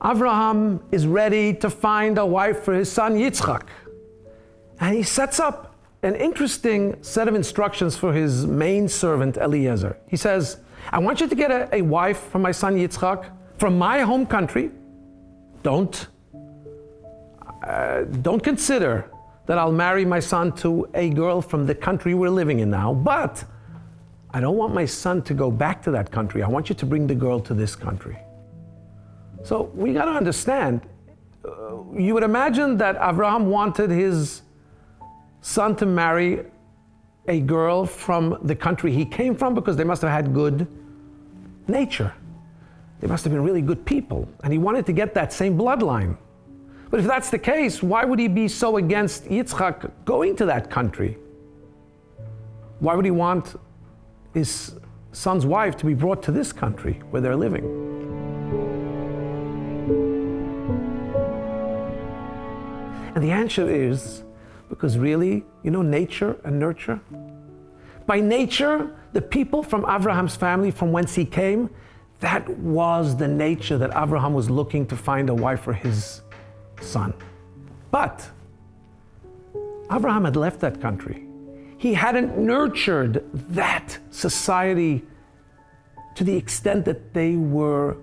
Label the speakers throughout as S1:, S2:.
S1: Avraham is ready to find a wife for his son Yitzchak. And he sets up an interesting set of instructions for his main servant Eliezer. He says, I want you to get a wife for my son Yitzchak from my home country. Don't consider that I'll marry my son to a girl from the country we're living in now, but I don't want my son to go back to that country. I want you to bring the girl to this country. So we got to understand, you would imagine that Avraham wanted his son to marry a girl from the country he came from because they must have had good nature. They must have been really good people, and he wanted to get that same bloodline. But if that's the case, why would he be so against Yitzchak going to that country? Why would he want his son's wife to be brought to this country where they're living? And the answer is because really, nature and nurture? By nature, the people from Abraham's family, from whence he came, that was the nature that Abraham was looking to find a wife for his son. But Abraham had left that country. He hadn't nurtured that society to the extent that they were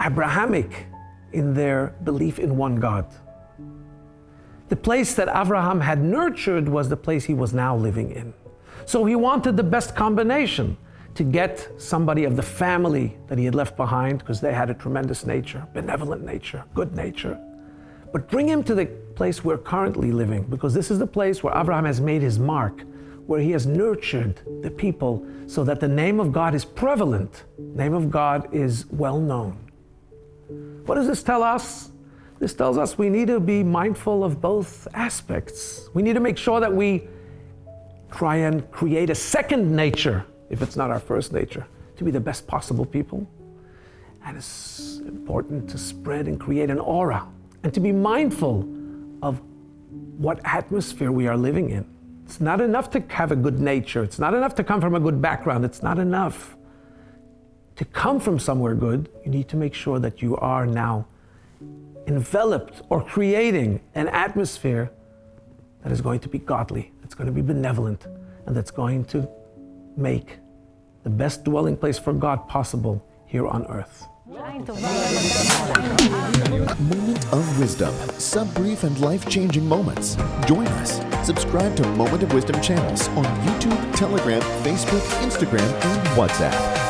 S1: Abrahamic in their belief in one God. The place that Abraham had nurtured was the place he was now living in. So he wanted the best combination to get somebody of the family that he had left behind, because they had a tremendous nature, benevolent nature, good nature. But bring him to the place we're currently living, because this is the place where Abraham has made his mark, where he has nurtured the people so that the name of God is prevalent, the name of God is well known. What does this tell us? This tells us we need to be mindful of both aspects. We need to make sure that we try and create a second nature, if it's not our first nature, to be the best possible people. And it's important to spread and create an aura and to be mindful of what atmosphere we are living in. It's not enough to have a good nature. It's not enough to come from a good background. It's not enough. To come from somewhere good, you need to make sure that you are now enveloped or creating an atmosphere that is going to be godly, that's going to be benevolent, and that's going to make the best dwelling place for God possible here on earth.
S2: Moment of Wisdom. Sub-brief and life-changing moments. Join us. Subscribe to Moment of Wisdom channels on YouTube, Telegram, Facebook, Instagram, and WhatsApp.